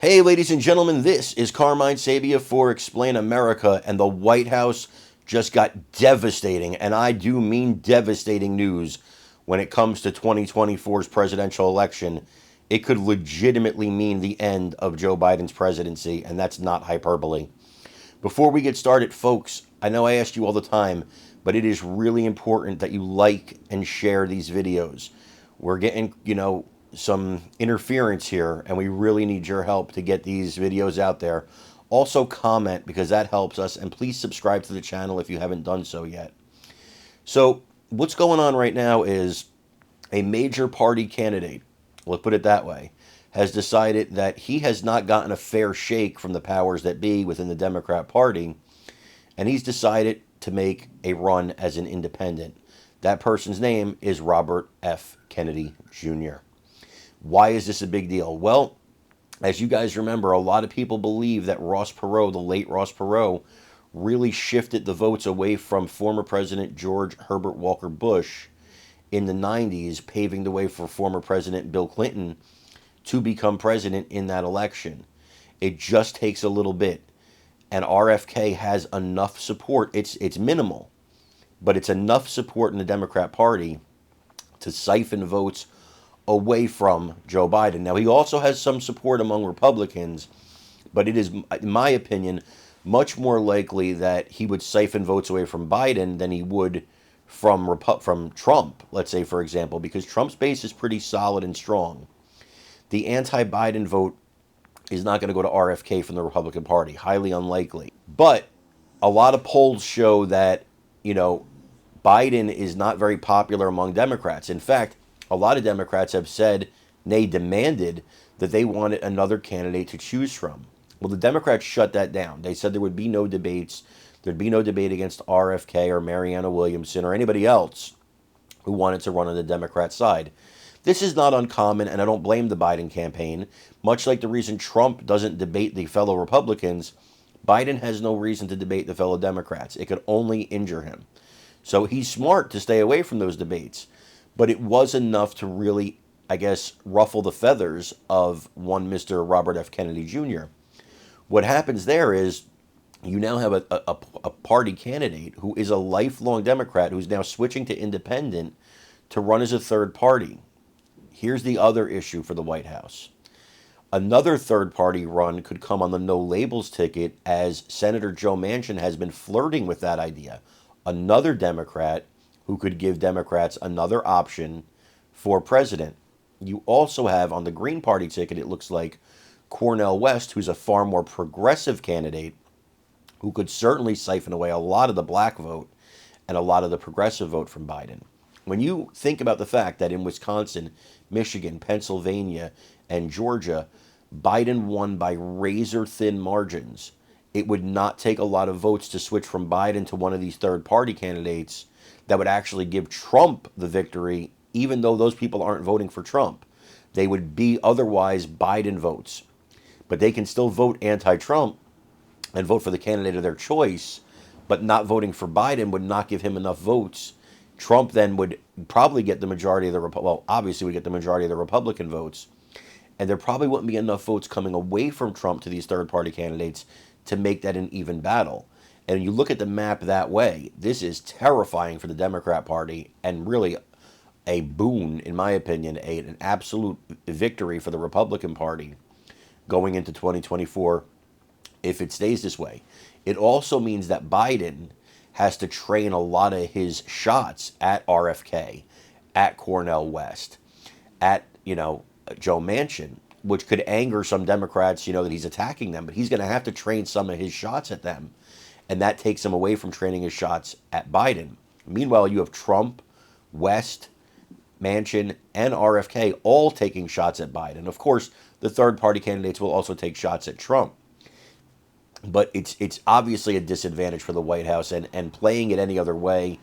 Hey, ladies and gentlemen, this is Carmine Sabia for Explain America, and the White House just got devastating, and I do mean devastating news when it comes to 2024's presidential election. It could legitimately mean the end of Joe Biden's presidency, and that's not hyperbole. Before we get started, folks, I know I ask you all the time, but it is really important that you like and share these videos. We're getting, some interference here, and we really need your help to get these videos out there. Also, comment because that helps us, and please subscribe to the channel if you haven't done so yet. So, what's going on right now is a major party candidate, let's put it that way, has decided that he has not gotten a fair shake from the powers that be within the Democrat Party, and he's decided to make a run as an independent. That person's name is Robert F. Kennedy Jr. Why is this a big deal? Well, as you guys remember, a lot of people believe that Ross Perot, the late Ross Perot, really shifted the votes away from former President George Herbert Walker Bush in the 90s, paving the way for former President Bill Clinton to become president in that election. It just takes a little bit. And RFK has enough support. It's minimal, but it's enough support in the Democrat Party to siphon votes away from Joe Biden. Now, he also has some support among Republicans, but it is, in my opinion, much more likely that he would siphon votes away from Biden than he would from Trump, let's say, for example, because Trump's base is pretty solid and strong. The anti-Biden vote is not going to go to RFK from the Republican Party. Highly unlikely. But a lot of polls show that, Biden is not very popular among Democrats. In fact, a lot of Democrats have said, nay, demanded, that they wanted another candidate to choose from. Well, the Democrats shut that down. They said there would be no debates. There'd be no debate against RFK or Marianna Williamson or anybody else who wanted to run on the Democrat side. This is not uncommon, and I don't blame the Biden campaign. Much like the reason Trump doesn't debate the fellow Republicans, Biden has no reason to debate the fellow Democrats. It could only injure him. So he's smart to stay away from those debates. But it was enough to really, I guess, ruffle the feathers of one Mr. Robert F. Kennedy Jr. What happens there is you now have a party candidate who is a lifelong Democrat who's now switching to independent to run as a third party. Here's the other issue for the White House. Another third party run could come on the no labels ticket, as Senator Joe Manchin has been flirting with that idea. Another Democrat who could give Democrats another option for president. You also have on the Green Party ticket, it looks like, Cornel West, who's a far more progressive candidate who could certainly siphon away a lot of the black vote and a lot of the progressive vote from Biden. When you think about the fact that in Wisconsin, Michigan, Pennsylvania, and Georgia, Biden won by razor-thin margins, it would not take a lot of votes to switch from Biden to one of these third-party candidates that would actually give Trump the victory, even though those people aren't voting for Trump. They would be otherwise Biden votes. But they can still vote anti-Trump and vote for the candidate of their choice, but not voting for Biden would not give him enough votes. Trump then would probably get the majority of obviously would get the majority of the Republican votes, and there probably wouldn't be enough votes coming away from Trump to these third-party candidates to make that an even battle. And you look at the map that way, this is terrifying for the Democrat Party and really a boon, in my opinion, an absolute victory for the Republican Party going into 2024 if it stays this way. It also means that Biden has to train a lot of his shots at RFK, at Cornel West, at, Joe Manchin, which could anger some Democrats, that he's attacking them. But he's going to have to train some of his shots at them. And that takes him away from training his shots at Biden. Meanwhile, you have Trump, West, Manchin, and RFK all taking shots at Biden. Of course, the third-party candidates will also take shots at Trump. But it's obviously a disadvantage for the White House, and playing it any other way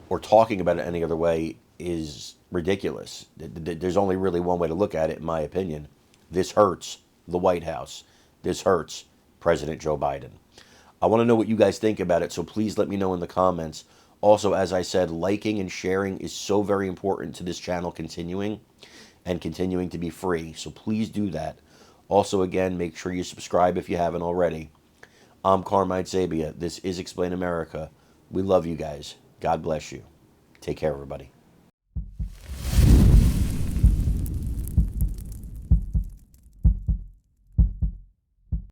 or talking about it any other way is ridiculous. There's only really one way to look at it, in my opinion. This hurts the White House. This hurts President Joe Biden. I want to know what you guys think about it, so please let me know in the comments. Also, as I said, liking and sharing is so very important to this channel continuing and continuing to be free, so please do that. Also, again, make sure you subscribe if you haven't already. I'm Carmine Sabia. This is Explain America. We love you guys. God bless you. Take care, everybody.